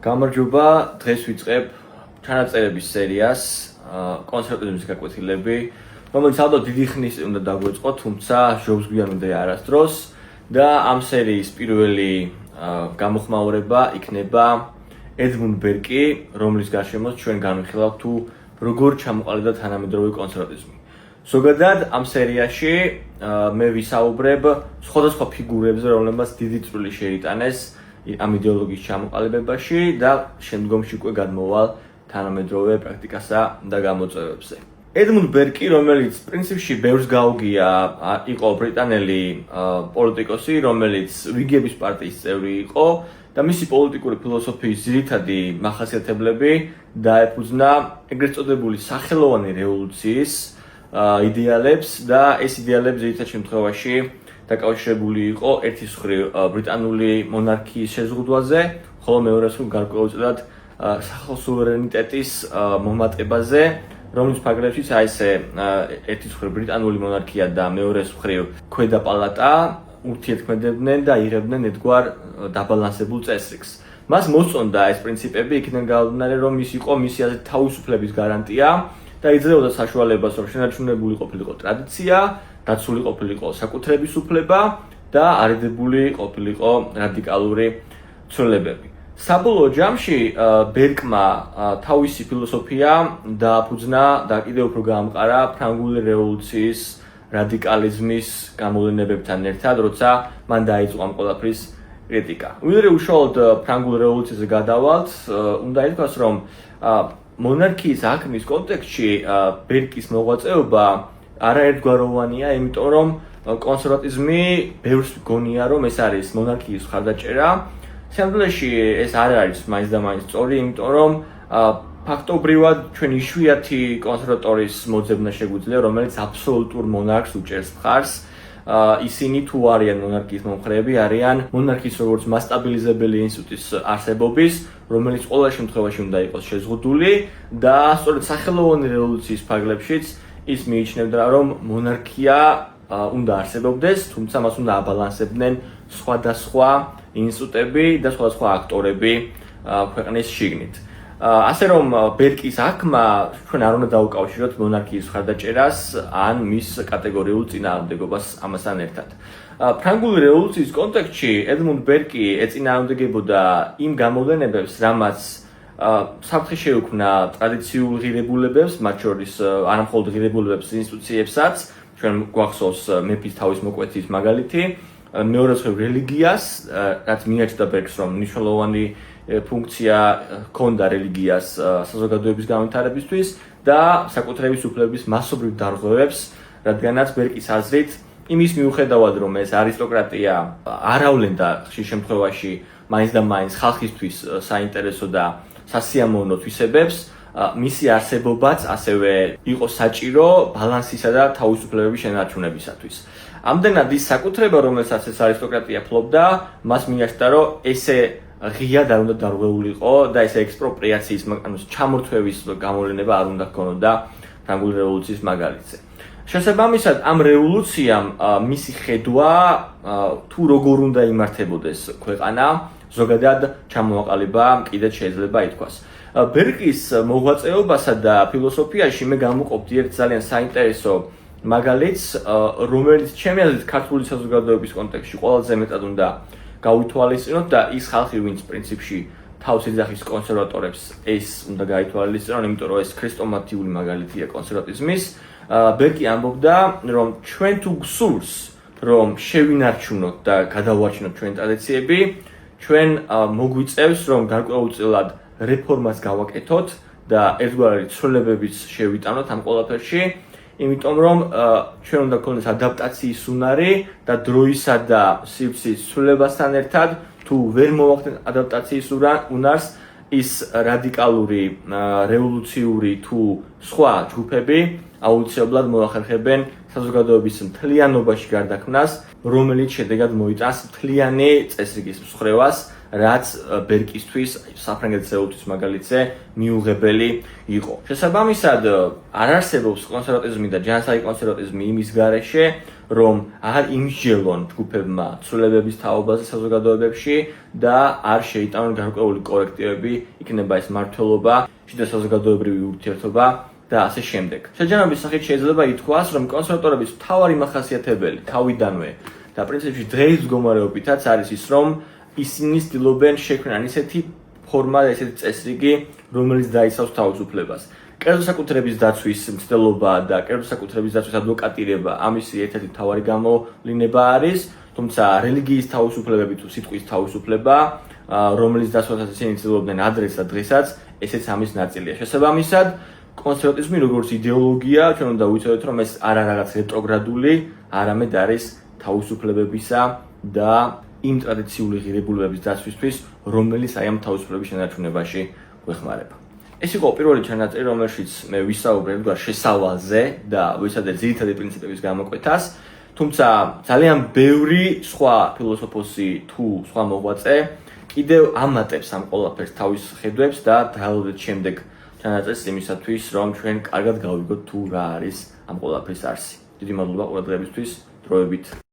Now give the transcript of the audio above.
გამარჯობა, დღეს ვიწყებ ჩანაწერების სერიას კონსერვატიზმის გაკვეთილები, რომელიც ალბათ დიდი ხნის უნდა დაგვეწყო, თუმცა ჟობს გვიანამდე არასდროს და ამ სერიის პირველი გამოხმაურება იქნება ედმუნდ ბერკი, რომლის გარშემოც ჩვენ განვიხილავთ თუ როგორ ჩამოყალიბდა თანამედროვე კონსერვატიზმი. ზოგადად ამ სერიაში მე ვისაუბრებ სხვადასხვა ფიგურებზე, რომლებმაც დიდი წვლილი შეიტანეს ამ იდეოლოგიის ჩამოყალიბებაში და შემდგომში უკვე გადმოვალ თანამედროვე პრაქტიკასა და გამოწვევებზე. ედმუნდ ბერკი, რომელიც პრინციპში ბევრს გაუგია, იყო ბრიტანელი პოლიტიკოსი, რომელიც ვიგების პარტიის წევრი იყო და მისი პოლიტიკური ფილოსოფიის ძირითადი მახასიათებლები დაეფუძნა ეგრეთ წოდებული სახელოვანი რევოლუციის იდეალებს და ეს idеალები ძირითად შემთხვევაში დაკავშირებული იყო ერთის მხრივ ბრიტანული მონარქიის შეზღუდვაზე, ხოლო მეორეს მხრივ გარკვეულწილად სახელსუვერენიტეტის მომატებაზე, რომლის ფარგლებშიც აი ესე ერთის მხრივ ბრიტანული მონარქია და მეორეს მხრივ ქვედა პალატა ურთიერთქმედებდნენ და იღებდნენ ერთგვარ დაბალანსებულ წესრიგს. მას მოსწონდა ეს პრინციპები, იქიდან გამომდინარე, რომ ის იყო მისი აზრით თავისუფლების გარანტია და იძლეოდა საშუალებას, რომ შენარჩუნებული ყოფილიყო ტრადიცია, დაცული ყოფილიყო საკუთრების უფლება და არიდებული ყოფილიყო რადიკალური ცვლილებები. საბოლოო ჯამში ბერკმა თავისი ფილოსოფია დააფუძნა და კიდევ უფრო გაამყარა ფრანგული რევოლუციის რადიკალიზმის გამოვლენებებთან ერთად, როცა მან დაიწყო ამ ყველაფრის კრიტიკა. ვიდრე უშუალოდ ფრანგულ რევოლუციაზე გადავალთ, უნდა ითქვას, რომ მონარქიის აქმის კონტექსტში ბერკის მოღვაწეობა არაერთგვაროვანია, იმიტომ რომ კონსერვატიზმი ბევრს გონია, რომ ეს არის მონარქიის მხარდაჭერა. სამდროში ეს არ არის მაინც და მაინც სწორი, იმიტომ რომ ფაქტობრივად ჩვენ იშვიათი კონსერვატორის მოძებნა შეგვიძლია, რომელიც აბსოლუტურ მონარქს უჭერს მხარს. ისინი თუ არიან მონარქიის მომხრეები, არიან მონარქიის როგორც მასტაბილიზებელი ინსტიტუტის არსებობის, რომელიც ყველა შემთხვევაში უნდა იყოს შეზღუდული და სწორედ სახელოვანი რევოლუციის ფარგლებშიც ის მიიჩნევდა, რომ მონარქია უნდა არსებობდეს, თუმცა მას უნდა აბალანსებდნენ სხვადასხვა ინსტიტუტები და სხვადასხვა აქტორები ქვეყნის შიგნით. ასე რომ ბერკის აქმა ჩვენ არ უნდა დაუკავშიროთ მონარქიის მხარდაჭერას ან მის კატეგორიულ წინააღმდეგობას ამასთან ერთად. ფრანგული რევოლუციის კონტექსტში ედმუნდ ბერკი ეწინააღმდეგებოდა იმ გამოვლენებებს, რამაც საფრთხე შეუქმნა ტრადიციულ ღირებულებებს, მათ შორის არა მხოლოდ ღირებულებებს ინსტიტუციებსაც, ჩვენ გვახსოვს მეფის თავის მოკვეთის მაგალითი, მეორე მხრივ რელიგიას, რაც მიაჩნდა ბერკს, რომ მნიშვნელოვანი ფუნქცია ჰქონდა რელიგიას საზოგადოების განვითარებისთვის და საკუთრების უფლების მასობრივ დარღვევებს, რადგანაც ბერკის აზრით იმის მიუხედავად, რომ ეს არისტოკრატია არავლენდა ხშირ შემთხვევაში მაინც და მაინც ხალხისთვის საინტერესო და სასიამოვნო თვისებებს, მისი არსებობაც ასევე იყო საჭირო ბალანსისა და თავისუფლებების შენარჩუნებისათვის. ამდენად ის საკუთრება, რომელსაც ეს არისტოკრატია ფლობდა, მას მიაჩნდა, რომ ესე ღიად არ უნდა დარღვეულიყო და ეს ექსპროპრიაციის, ანუ ჩამორთვევის გამოვლენება არ უნდა ჰქონოდა ფრანგული რევოლუციის მაგალითზე. შესაბამისად, ამ რევოლუციამ მისი ხედვა თუ როგორ უნდა იმართებოდეს ქვეყანა, ზოგადად ჩამოაყალიბა, კიდეც შეიძლება ითქვას. ბერკის მოღვაწეობასა და ფილოსოფიაში მე გამოვყოფდი ერთ ძალიან საინტერესო მაგალითს, რომელიც ჩემი აზრით ქართული საზოგადოების კონტექსტში ყველაზე მეტად უნდა გავითვალისწინოთ და ის ხალხი, ვინც პრინციპში თავს ეძახის კონსერვატორებს, ეს უნდა გაითვალისწინონ, იმიტომ რომ ეს ქრესტომატიული მაგალითია კონსერვატიზმის. ბერკი ამბობდა, რომ ჩვენ თუ გსურს, რომ შევინარჩუნოთ და გადავარჩინოთ ჩვენი ტრადიციები, ჩვენ მოგვიწევს, რომ გარკვეულწილად რეფორმას გავაკეთოთ და ერთგვარი ცვლილებებიც შევიტანოთ ამ ყველაფერში, იმიტომ რომ ჩვენ უნდა გქონდეს ადაპტაციის უნარი და დროისა და სივრცის ცვლილებასთან ერთად, თუ ვერ მოვახდენთ ადაპტაციის უნარს, ის რადიკალური, რევოლუციური თუ სხვა ჯგუფები აუცილებლად მოახერხებენ საზოგადოების მთლიანობაში გარდაქმნას, რომელიც შედეგად მოიტანს მთლიანი წესრიგის მსხვერპლს რაც ბერკისთვის, საფრანგეთის რევოლუციის მაგალითზე მიუღებელი იყო. შესაბამისად, არ არსებობს კონსერვატიზმი და ჯანსაღი კონსერვატიზმი იმის გარეშე, რომ არ იმსჯელონ ჯგუფებმა ცვლილებების თაობაზე საზოგადოებებში და არ შეიტანონ გარკვეული კორექტივები, იქნება ეს მმართველობა, შიდა საზოგადოებრივი ურთიერთობა და ასე შემდეგ. შეჯამების სახით შეიძლება ითქვას, რომ კონსერვატორების მთავარი მახასიათებელი თავიდანვე და პრინციპში დღეის მდგომარეობითაც არის ის, რომ ისინი ცდილობენ შექმნან ისეთი ფორმა, ისეთი წესრიგი, რომელიც დაიცავს თავისუფლებას. კერძო საკუთრების დაცვის მცდელობა და კერძო საკუთრების დაცვის ადვოკატირება ამისი ერთ-ერთი მთავარი გამოვლინება არის, თუმცა რელიგიის თავისუფლებები თუ სიტყვის თავისუფლება, რომელიც დაცვასაც ისინი ცდილობდნენ ადრეც და დღესაც, ესეც ამის ნაწილია. შესაბამისად, კონსერვატიზმი როგორც იდეოლოგია, ჩვენ უნდა ვიცოდეთ, რომ ეს არა რაღაც რეტროგრადული, არამედ არის თავისუფლებებისა და იმ ტრადიციული ღირებულებების დაცვისთვის, რომელიც აი ამ თავისუფლების შენარჩუნებაში გვეხმარება. ეს იყო პირველი ჩანაწერი, რომელშიც მე ვისაუბრე შესავალზე და ვისადე ძირითადი პრინციპების გამოკვეთას, თუმცა ძალიან ბევრი სხვა ფილოსოფოსი თუ სხვა მოღვაწე კიდევ ამატებს ამ ყველაფერს თავის ხედვებს და დაალოდეთ შემდეგ ჩანაწერს იმისათვის, რომ ჩვენ კარგად გავიგოთ თუ რა არის ამ ყველაფრის არსი. დიდი მადლობა ყურადღებისთვის, დროებით.